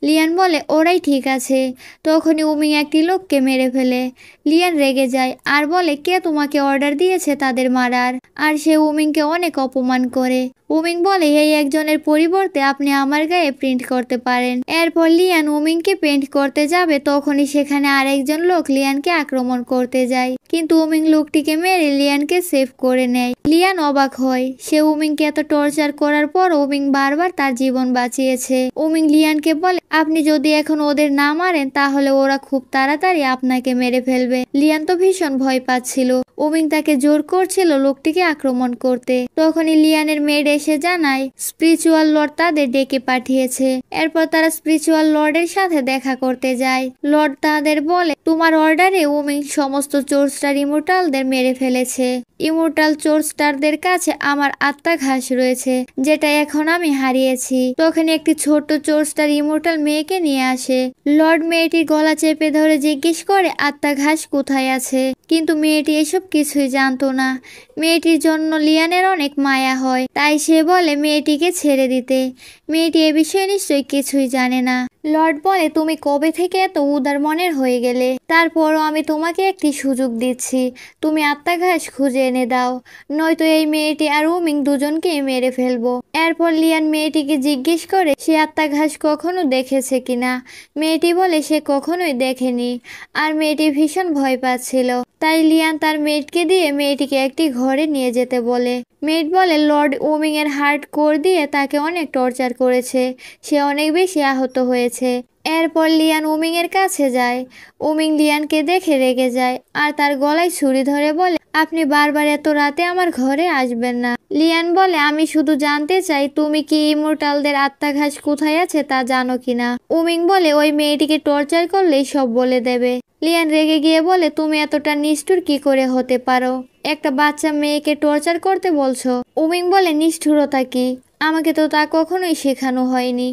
লিয়ান বলে, ওরাই ঠিক আছে। তখনই ওমিং একটি লোককে মেরে ফেলে। লিয়ান রেগে যায় আর বলে, কে তোমাকে অর্ডার দিয়েছে তাদের মারার? আর সে ওমিংকে অনেক অপমান করে। ওমিং বলে, এই একজনের পরিবর্তে আপনি আমার গায়ে প্রিন্ট করতে পারেন। এরপর লিয়ান ওমিংকে পেন্ট করতে যাবে, তখনই সেখানে আরেকজন লোক লিয়ানকে আক্রমণ করতে যায়, কিন্তু ওমিং লোকটিকে মেরে লিয়ানকে সেভ করে নেয়। লিয়ান অবাক হয়, সে ওমিংকে এত টর্চার করার পর ওমিং বারবার তার জীবন বাঁচিয়েছে। ওমিং লিয়ানকে বলে, আপনি যদি এখন ওদের না মারেন তাহলে ওরা খুব তাড়াতাড়ি আপনাকে মেরে ফেলবে। লিয়ান তো ভীষণ ভয় পাচ্ছিল। ওমিং তাকে জোর করছিল লোকটিকে আক্রমণ করতে। তখনই লিয়ানের মেয়ের এসে জানায় স্পিরিচুয়াল লর্ড তাদের ডেকে পাঠিয়েছে। এরপর তারা স্পিরিচুয়াল লর্ডের সাথে দেখা করতে যায়। লর্ড তাদের বলে তোমার অর্ডারে উমিং সমস্ত চোরস্টার ইমোর্টালদের মেরে ফেলেছে। ইমোর্টাল চোরস্টারদের কাছে আমার আত্মা ঘাস রয়েছে, যেটা এখন আমি হারিয়েছি। তখন একটি ছোট্ট চোরস্টার ইমোর্টাল মেয়েকে নিয়ে আসে। লর্ড মেয়েটির গলা চেপে ধরে জিজ্ঞেস করে আত্মা ঘাস কোথায় আছে, কিন্তু মেয়েটি এসব কিছুই জানতো না। মেয়েটির জন্য লিয়ানের অনেক মায়া হয়, তাই সে বলে মেয়েটিকে ছেড়ে দিতে। মেয়েটি এ বিষয়ে নিশ্চয়ই কিছুই জানে না। লর্ড বলে তুমি কবে থেকে এত উদার মনের হয়ে গেলে? তারপরও আমি তোমাকে একটি সুযোগ দিচ্ছি, তুমি আত্মা ঘাস খুঁজে এনে দাও, নয়তো এই মেয়েটি আর উমিং দুজনকেই মেরে ফেলবো। এরপর লিয়ান মেয়েটিকে জিজ্ঞেস করে সে আত্মা ঘাস কখনো দেখেছে কিনা। মেয়েটি বলে সে কখনোই দেখেনি, আর মেয়েটি ভীষণ ভয় পাচ্ছিল। তাই লিয়ান তার মেয়েটকে দিয়ে মেয়েটিকে একটি ঘরে নিয়ে যেতে বলে। মেয়েট বলে লর্ড উমিং এর হার্ট কোর দিয়ে তাকে অনেক টর্চার করেছে, সে অনেক বেশি আহত হয়েছে। এরপর লিয়ান উমিং এর কাছে যায়। উমিং লিয়ানকে দেখে রেগে যায় আর তার গলায় ছুরি ধরে বলে আপনি বারবার এত রাতে আমার ঘরে আসবেন না। লিয়ান বলে আমি শুধু জানতে চাই তুমি কি ইমোর্টালদের আত্মা ঘাস কোথায় আছে তা জানো কিনা। উমিং বলে ওই মেয়েটিকে টর্চার করলেই সব বলে দেবে। লিয়ান রেগে গিয়ে বলে তুমি এতটা নিষ্ঠুর কি করে হতে পারো, একটা বাচ্চা মেয়েকে টর্চার করতে বলছো। উমিং বলে নিষ্ঠুরতা কি, আমাকে তো তা কখনোই শেখানো হয়নি।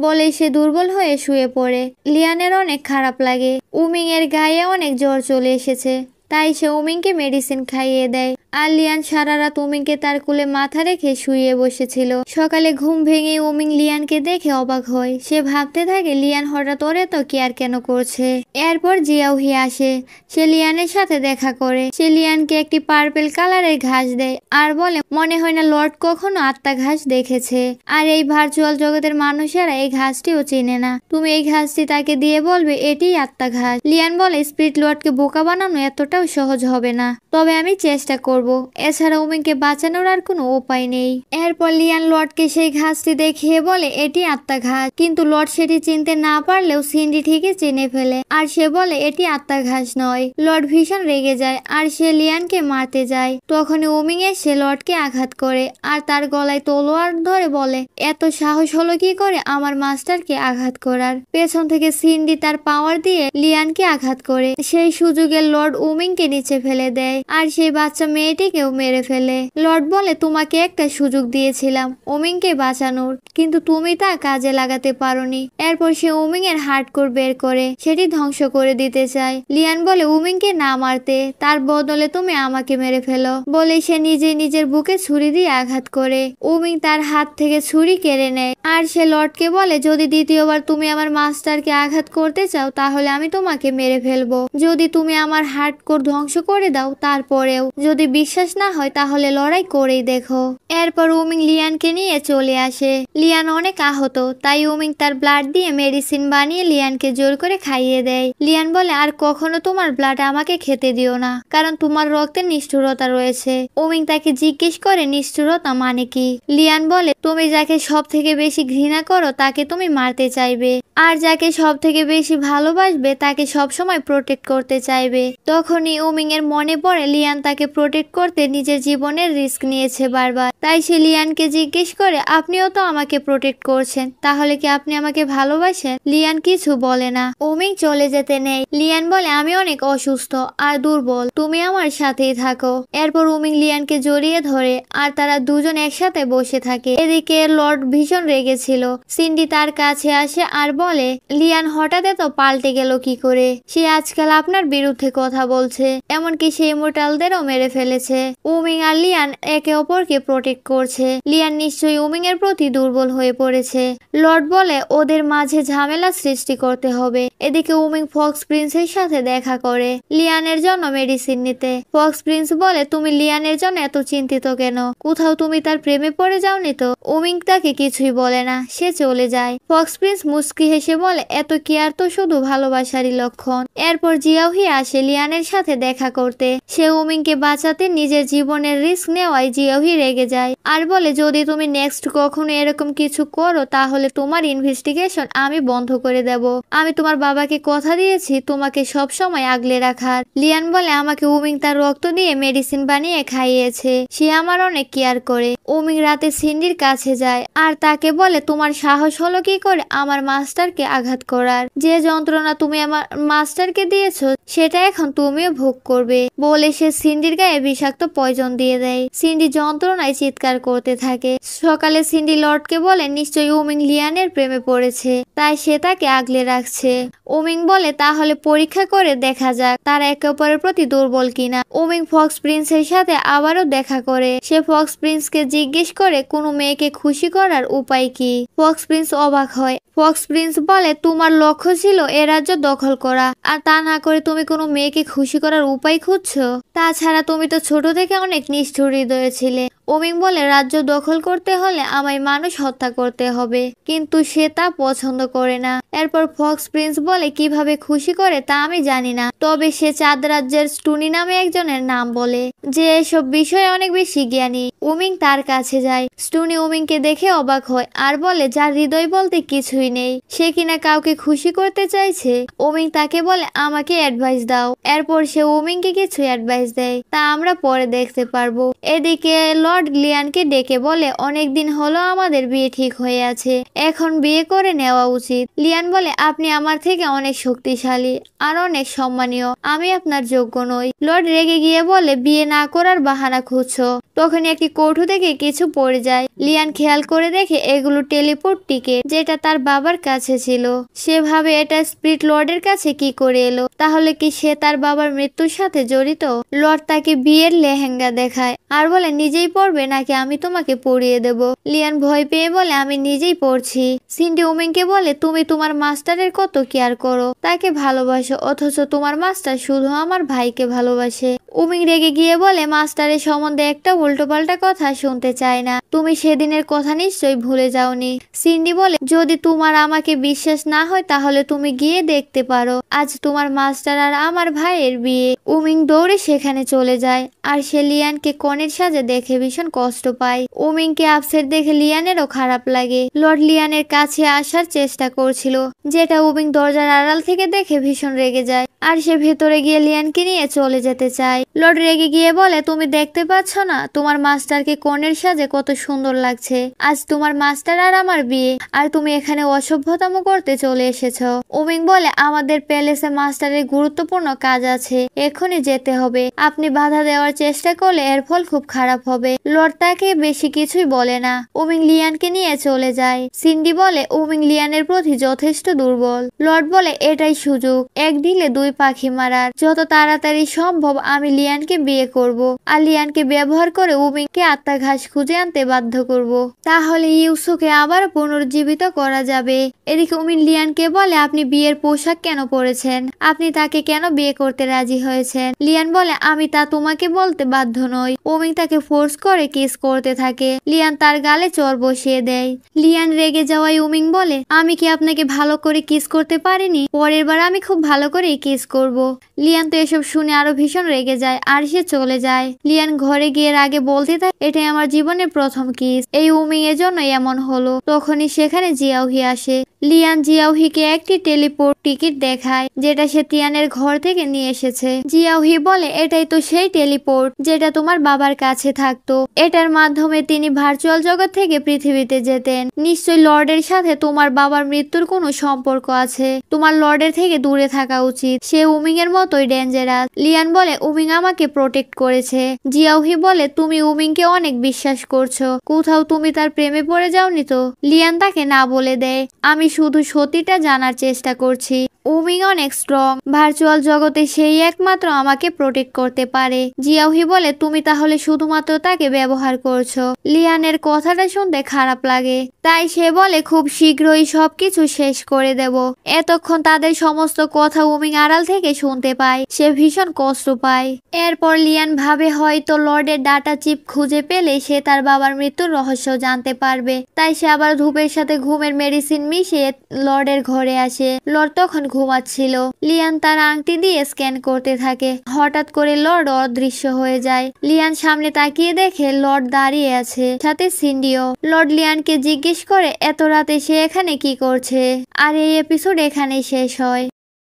বলেই সে দুর্বল হয়ে শুয়ে পড়ে। লিয়ানের অনেক খারাপ লাগে। উমিং এর গায়ে অনেক জ্বর চলে এসেছে, তাই সে উমিংকে মেডিসিন খাইয়ে দেয়। আর লিয়ান সারা রাত উমিংকে তার কোলে মাথা রেখে শুয়ে বসেছিল। সকালে ঘুম ভেঙে উমিং লিয়ানকে দেখে অবাক হয়। সে ভাবতে থাকে লিয়ান হঠাৎ ওরে তো কেয়ার কেন করছে। এরপর জিয়াউহি আসে। সে লিয়ানের সাথে দেখা করে। সে লিয়ানকে একটি পার্পেল কালারের ঘাস দেয় আর বলে মনে হয় না লর্ড কখনো আত্মা ঘাস দেখেছে, আর এই ভার্চুয়াল জগতের মানুষেরা এই ঘাসটিও চেনে না। তুমি এই ঘাসটি তাকে দিয়ে বলবে এটিই আত্মা ঘাস। লিয়ান বলে স্পিরিট লর্ডকে বোকা বানানো এতটাও সহজ হবে না, তবে আমি চেষ্টা করব। এছাড়া উমিংকে বাঁচানোর আর কোনো উপায় নেই। এরপর লিয়ান লর্ডকে সেই ঘাসটি দেখিয়ে বলে এটি আত্মা ঘাস, কিন্তু লর্ড সেটি চিনতে না পারলেও সিন্ডি ঠিকই চিনে ফেলে আর সে বলে এটি আত্মা ঘাস নয়। লর্ড ভীষণ রেগে যায় আর সে লিয়ানকে মারতে যায়। তখনই উমিং এসে লর্ডকে আঘাত করে আর তার গলায় তলোয়ার ধরে বলে এত সাহস হলো কি করে আমার মাস্টারকে আঘাত করার। পেছন থেকে সিন্ডি তার পাওয়ার দিয়ে লিয়ানকে আঘাত করে। সেই সুযোগে লর্ড উমিংকে নিচে ফেলে দেয় আর সেই বাচ্চা মেয়েটিকেও মেরে ফেলে। লর্ড বলে তোমাকে একটা সুযোগ দিয়েছিলাম উমিংকে বাঁচানোর, কিন্তু তুমি তা কাজে লাগাতে পারোনি। এরপর সে উমিং এর হার্ডকোর বের করে সেটি ধ্বংস করে দিতে চায়। লিয়ান বলে উমিংকে না মারতে, তার বদলে তুমি আমাকে মেরে ফেলো। বলে সে নিজের বুকে ছুরি দিয়ে আঘাত করে। উমিং তার হাত থেকে ছুরি কেড়ে নেয় আর সে লর্ডকে বলে যদি দ্বিতীয়বার তুমি আমার মাস্টারকে আঘাত করতে চাও তাহলে আমি তোমাকে মেরে ফেলবো। যদি তুমি আমার হার্ডকোর ধ্বংস করে দাও তারপরেও। যদি বিশ্বাস না হয় তাহলে লড়াই করেই দেখো। এরপর উমিং লিয়ানকে নিয়ে চলে আসে। লিয়ান অনেক আহত, তাই উমিং তার ব্লাড দিয়ে মেডিসিন বানিয়ে লিয়ানকে জোর করে খাইয়ে দেয়। লিয়ান বলে আর কখনো তোমার ব্লাড আমাকে খেতে দিও না, কারণ তোমার রক্তে নিষ্ঠুরতা রয়েছে। উমিং তাকে জিজ্ঞেস করে নিষ্ঠুরতা মানে কি। লিয়ান বলে তুমি যাকে সব থেকে বেশি ঘৃণা করো তাকে তুমি মারতে চাইবে, আর যাকে সব থেকে বেশি ভালোবাসবে তাকে সবসময় প্রোটেক্ট করতে চাইবে। তখনই উমিং এর মনে পড়ে লিয়ান তাকে প্রোটেক্ট করতে নিজের জীবনের রিস্ক নিয়েছে বারবার। তাই সে লিয়ানকে জিজ্ঞেস করে আপনিও তো আমাকে প্রোটেক্ট করছেন, তাহলে কি আপনি আমাকে ভালোবাসেন? লিয়ান কিছু বলে না। উমিং চলে যেতে নেই। লিয়ান বলে আমি অনেক অসুস্থ আর দুর্বল, তুমি আমার সাথেই থাকো। এরপর উমিং লিয়ানকে জড়িয়ে ধরে আর তারা দুজন একসাথে বসে থাকে। এদিকে লর্ড ভীষণ রেগেছিল। সিন্ডি তার কাছে আসে আর বলে লিয়ান হঠাৎ এত পাল্টে গেল কি করে? সে আজকাল আপনার বিরুদ্ধে কথা বলছে, এমনকি সে ইমোর্টালদেরও মেরে ফেলেছে। উমিং আর লিয়ান একে অপরকে প্রোটেক্ট করছে। লিয়ান নিশ্চয়ই উমিং এর প্রতি দুর্বল হয়ে পড়েছে। লর্ড বলে ওদের মাঝে ঝামেলা সৃষ্টি করতে হবে। এদিকে উমিং ফক্স প্রিন্সের সাথে দেখা করে লিয়ানের জন্য মেডিসিন নিতে। ফক্স প্রিন্স বলে তুমি লিয়ানের জন্য এত চিন্তিত কেন? কোথাও তুমি তার প্রেমে পড়ে যাওনি তো? উমিং তাকে কিছুই বলে না, সে চলে যায়। ফক্স প্রিন্স মুস্কি হেসে বলে এত কেয়ার তো শুধু ভালোবাসারই লক্ষণ। এরপর জিয়াউহি আসে লিয়ানের সাথে দেখা করতে। সে উমিংকে বাঁচাতে নিজের জীবনের রিস্ক নেওয়ায় জিয়াউহি রেগে যায়। যায় আর বলে যদি তুমি নেক্সট কখনো এরকম কিছু করো তাহলে তোমার ইনভেস্টিগেশন আমি বন্ধ করে দেব। আমি তোমার বাবাকে কথা দিয়েছি তোমাকে সব সময় আগলে রাখার। লিয়ান বলে আমাকে উমিং তার রক্ত দিয়ে মেডিসিন বানিয়ে খাইয়েছে, সে আমার অনেক কেয়ার করে। উমিং রাতে সিন্ডির কাছে যায় আর তাকে বলে তোমার সাহস হলো কি করে আমার মাস্টারকে আঘাত করার, যে যন্ত্রণা তুমি আমার মাস্টারকে দিয়েছো সেটা এখন তুমিও ভোগ করবে বলে সে সিন্ডির গায়ে বিষাক্ত পয়জন দিয়ে দেয়। সিন্ডি যন্ত্রণায় চিৎকার করতে থাকে। সকালে সিন্ডি লর্ডকে বলে নিশ্চয়ই উমিং লিয়ানের প্রেমে পড়েছে, তাই সে তাকে আগলে রাখছে। উমিং বলে তাহলে পরীক্ষা করে দেখা যাক তারা একে অপরের প্রতি দুর্বল কিনা। উমিং ফক্স প্রিন্সের সাথে আবারও দেখা করে। সে ফক্স প্রিন্সকে জিজ্ঞেস করে কোনো মেয়েকে খুশি করার উপায় কি। ফক্স প্রিন্স অবাক হয়। ফক্স প্রিন্স বলে তোমার লক্ষ্য ছিল এ রাজ্য দখল করা, আর তা না করে তুমি কোনো মেয়েকে খুশি করার উপায় খুঁজছো। তাছাড়া তুমি তো ছোট থেকে অনেক নিষ্ঠুর হৃদয়ে ছিলে। উমিং বলে রাজ্য দখল করতে হলে আমায় মানুষ হত্যা করতে হবে, কিন্তু সে তা পছন্দ করে না। এরপর ফক্স প্রিন্স বলে কিভাবে খুশি করে তা আমি জানি না, তবে সে চাঁদ রাজ্যের স্টুনি নামে একজনের নাম বলে যে এসব বিষয়ে অনেক বেশি জ্ঞানী। উমিং তার কাছে যায়। স্টুনি উমিংকে দেখে অবাক হয় আর বলে যার হৃদয় বলতে কিছুই নেই, সে কিনা কাউকে খুশি করতে চাইছে। উমিং তাকে বলে আমাকে অ্যাডভাইস দাও। এরপর সে উমিংকে কিছু অ্যাডভাইস দেয়, তা আমরা পরে দেখতে পারবো। এদিকে লর্ড লিয়ানকে ডেকে বলে অনেকদিন হলো আমাদের বিয়ে ঠিক হয়ে আছে, এখন বিয়ে করে নেওয়া উচিত। লিয়ান বলে আপনি আমার থেকে অনেক শক্তিশালী আর অনেক সম্মানীয়, আমি আপনার যোগ্য নই। লর্ড রেগে গিয়ে বলে বিয়ে না করার বাহানা খুঁজছো। তখন একটি কৌটো থেকে কিছু পড়ে যায়। লিয়ান খেয়াল করে দেখে এগুলো টেলিপোর্ট টিকেট, যেটা তার বাবার কাছে ছিল। সে ভাবে এটা স্পিরিট লর্ডের কাছে কি করে এলো, তাহলে কি সে তার বাবার মৃত্যুর সাথে জড়িত। লর্ড তাকে বিয়ের লেহেঙ্গা দেখায় আর বলে নিজেই পরবে নাকি আমি তোমাকে পরিয়ে দেব। লিয়ান ভয় পেয়ে বলে আমি নিজেই পড়ছি। সিন্ডি উমিংকে বলে তুমি তোমার মাস্টারের কত কেয়ার করো, তাকে ভালোবাসো, অথচ তোমার মাস্টার শুধু আমার ভাইকে ভালোবাসে। উমিং রেগে গিয়ে বলে মাস্টারের সম্বন্ধে একটা উল্টোপাল্টা কথা শুনতে চায় না, তুমি সেদিনের কথা নিশ্চয়ই ভুলে যাওনি। সিন্ডি বলে যদি তোমার আমাকে বিশ্বাস না হয় তাহলে তুমি গিয়ে দেখতে পারো, আজ তোমার মাস্টার আর আমার ভাইয়ের বিয়ে। উমিং দৌড়ে সেখানে চলে যায় আর সে লিয়ানকে কনের সাজে দেখে ভীষণ কষ্ট পায়। উমিংকে আপসেট দেখে লিয়ানেরও খারাপ লাগে। লর্ড লিয়ানের কাছে আসার চেষ্টা করছিল, যেটা উমিং দরজার আড়াল থেকে দেখে ভীষণ রেগে যায় আর সে ভেতরে গিয়ে লিয়ানকে নিয়ে চলে যেতে চায়। লর্ড রেগে গিয়ে বলে তুমি দেখতে পাচ্ছ না তোমার মাস্টারকে কনের সাজে কত সুন্দর লাগছে, আজ তোমার মাস্টার আর আমার বিয়ে, আর তুমি এখানে অসভ্যতাম করতে চলে এসেছো। উমিং বলে আমাদের প্যালেসে মাস্টারের গুরুত্বপূর্ণ কাজ আছে, এখনই যেতে হবে, আপনি বাধা দেওয়ার চেষ্টা করলে এর ফল খুব খারাপ হবে। লর্ড তাকে বেশি কিছুই বলে না। উমিং লিয়ানকে নিয়ে চলে যায়। সিন্ডি বলে উমিং লিয়ানের প্রতি যথেষ্ট দুর্বল। লর্ড বলে এটাই সুযোগ, এক ঢিলে দুই পাখি মারার, যত তাড়াতাড়ি সম্ভব আমি লিয়ানকে বিয়ে করব আর লিয়ানকে ব্যবহার করে উমিংকে আত্মাঘাস খুঁজে আনতে বাধ্য করব, তাহলে ইউসুকে আবার পুনর্জীবিত করা যাবে। এদিকে উমিং লিয়ানকে বলে আপনি বিয়ের পোশাক কেন পরেছেন, আপনি তাকে কেন বিয়ে করতে রাজি হয়েছেন। লিয়ান বলে আমি তা তোমাকে বলতে বাধ্য নই। উমিং তাকে ফোর্স করে কিস করতে থাকে। লিয়ান তার গালে চর বসিয়ে দেয়। লিয়ান রেগে যাওয়ায় উমিং বলে আমি কি আপনাকে ভালো করে কিস করতে পারিনি, পরের বার আমি খুব ভালো করে কিস করব। লিয়ান তো এসব শুনে আরো ভীষণ রেগে যায় আর সে চলে যায়। লিয়ান ঘরে গিয়ে আগে বলতে থাকে এটাই আমার জীবনের প্রথম কিস, এই উমিং এর জন্য এমন হলো। তখনই সেখানে জিয়াউহি আসে। লিয়ান জিয়াউহিকে একটি টেলিপোর্ট টিকিট দেখায়, যেটা সে তিয়ানের ঘর থেকে নিয়ে এসেছে। জিয়াউহি বলে এটাই তো সেই টেলিপোর্ট যেটা তোমার বাবার কাছে থাকতো, এটার মাধ্যমে তিনি ভার্চুয়াল জগৎ থেকে পৃথিবীতে যেতেন। নিশ্চয়ই লর্ডের সাথে তোমার বাবার মৃত্যুর কোনো সম্পর্ক আছে, তোমার লর্ডের থেকে দূরে থাকা উচিত, সে উমিং এর মতোই ডেঞ্জারাস। লিয়ান বলে উমিং আমাকে প্রোটেক্ট করেছে। জিয়াউহি বলে তুমি উমিংকে অনেক বিশ্বাস করছো, কোথাও তুমি তার প্রেমে পড়ে যাওনি তো। লিয়ান তাকে না বলে দেয় আমি শুধু সত্যিটা জানার চেষ্টা করছি। উমিং অনেক স্ট্রং, ভার্চুয়াল জগতে সেই একমাত্র আমাকে প্রোটেক্ট করতে পারে। জিয়াউহি বলে তুমি তাহলে শুধুমাত্র তাকে ব্যবহার করছো। লিয়ানের কথাটা শুনতে খারাপ লাগে, তাই সে বলে খুব শীঘ্রই সবকিছু শেষ করে দেব। এতক্ষণ তাদের সমস্ত কথা উমিং আড়াল থেকে শুনতে পায়, সে ভীষণ কষ্ট পায়। এরপর লিয়ান ভাবে হয়তো লর্ডের ডাটা চিপ খুঁজে পেলে সে তার বাবার মৃত্যুর রহস্য জানতে পারবে, তাই সে আবার ধূপের সাথে ঘুমের মেডিসিন মিশিয়ে লর্ডের ঘরে আসে। লর্ড তখন ঘুমাচ্ছিল। লিয়ান তার আংটি দিয়ে স্ক্যান করতে থাকে। হঠাৎ করে লর্ড অদৃশ্য হয়ে যায়। লিয়ান সামনে তাকিয়ে দেখে লর্ড দাঁড়িয়ে আছে, সাথে সিন্ডিও। লর্ড লিয়ানকে জিজ্ঞেস করে এত রাতে সে এখানে কি করছে। আর এই এপিসোড এখানেই শেষ হয়।